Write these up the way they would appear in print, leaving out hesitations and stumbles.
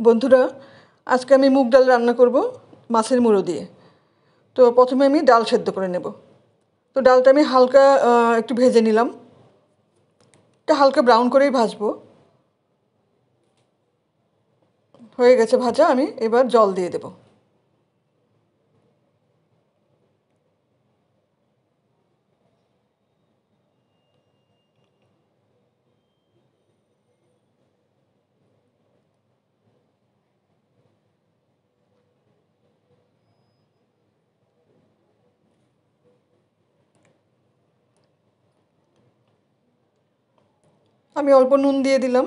বন্ধুরা, আজকে আমি মুগ ডাল রান্না করব মাছের মুড়ো দিয়ে। তো প্রথমে আমি ডাল সেদ্ধ করে নেব। তো ডালটা আমি হালকা একটু ভেজে নিলাম। এটা হালকা ব্রাউন করেই ভাজবো। হয়ে গেছে ভাজা, আমি এবার জল দিয়ে দেব। আমি অল্প নুন দিয়ে দিলাম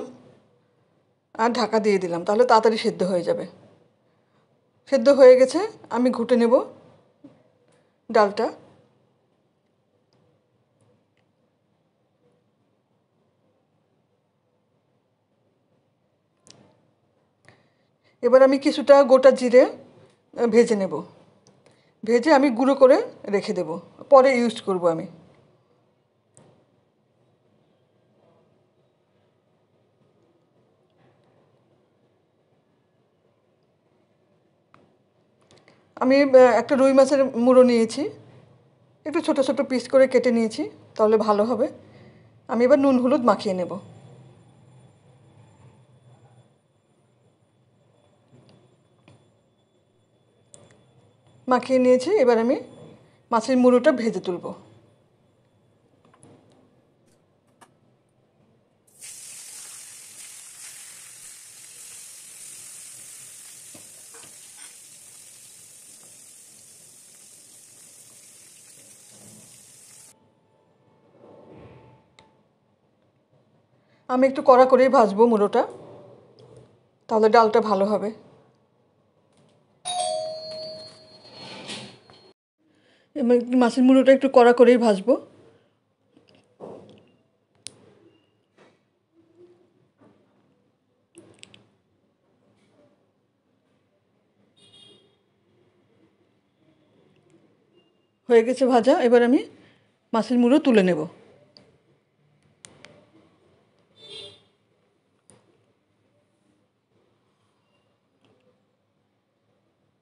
আর ঢাকা দিয়ে দিলাম, তাহলে তাড়াতাড়ি সেদ্ধ হয়ে যাবে। সেদ্ধ হয়ে গেছে, আমি ঘুটে নেব ডালটা। এবার আমি কিছুটা গোটা জিরে ভেজে নেব। ভেজে আমি গুঁড়ো করে রেখে দেব, পরে ইউজ করব আমি। আমি একটা রুই মাছের মুড়ো নিয়েছি, একটু ছোট ছোট পিস করে কেটে নিয়েছি, তাহলে ভালো হবে। আমি এবার নুন হলুদ মাখিয়ে নেব। মাখিয়ে নিয়েছি, এবার আমি মাছের মুড়োটা ভেজে তুলব। আমি একটু কড়া করেই ভাজবো মুড়োটা, তাহলে ডালটা ভালো হবে। মাছের মুড়োটা একটু কড়া করেই ভাজবো। হয়ে গেছে ভাজা, এবার আমি মাছের মুড়ো তুলে নেব।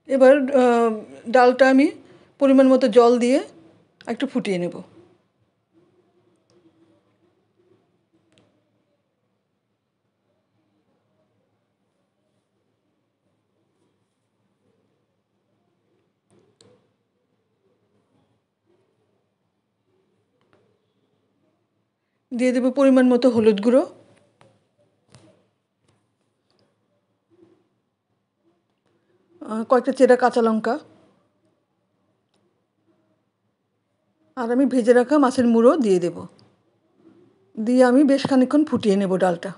এবার ডালটা আমি পরিমাণ মতো জল দিয়ে একটু ফুটিয়ে নেব। দিয়ে দেব পরিমাণ মতো হলুদ গুঁড়ো, কয়েকটা চেরা কাঁচা লঙ্কা, আর আমি ভেজে রাখা মাছের মুড়ো দিয়ে দেব। দিয়ে আমি বেশ খানিকক্ষণ ফুটিয়ে নেব ডালটা।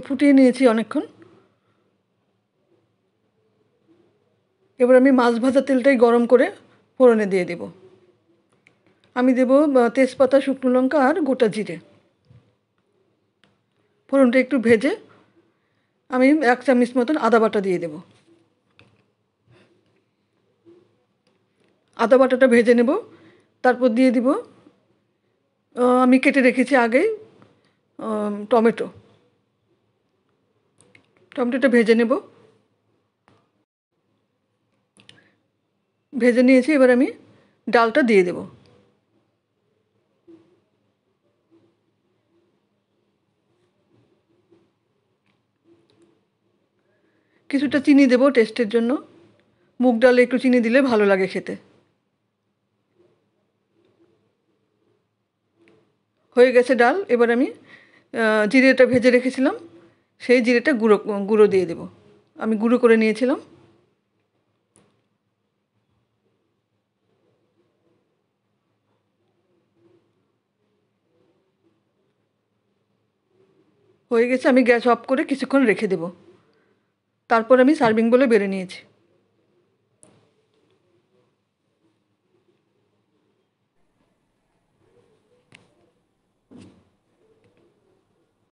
ফুটিয়ে নিয়েছি অনেকক্ষণ। এবার আমি মাছ ভাজা তেলটাই গরম করে ফোড়নে দিয়ে দেব। আমি দেব তেজপাতা, শুকনো লঙ্কা আর গোটা জিরে। ফোড়নটা একটু ভেজে আমি 1 চামচ মতন আদা বাটা দিয়ে দেব। আদা বাটাটা ভেজে নেব, তারপর দিয়ে দিব আমি কেটে রেখেছি আগেই টমেটো। টমেটোটা ভেজে নেব। ভেজে নিয়েছি, এবার আমি ডালটা দিয়ে দেব। কিছুটা চিনি দেব টেস্টের জন্য। মুগ ডালে একটু চিনি দিলে ভালো লাগে খেতে। হয়ে গেছে ডাল, এবার আমি জিরেটা ভেজে রেখেছিলাম, সেই জিরেটা গুঁড়ো গুঁড়ো দিয়ে দেব। আমি গুঁড়ো করে নিয়েছিলাম। হয়ে গেছে, আমি গ্যাস অফ করে কিছুক্ষণ রেখে দেব। তারপর আমি সার্ভিং বলে বেড়ে নিয়েছি।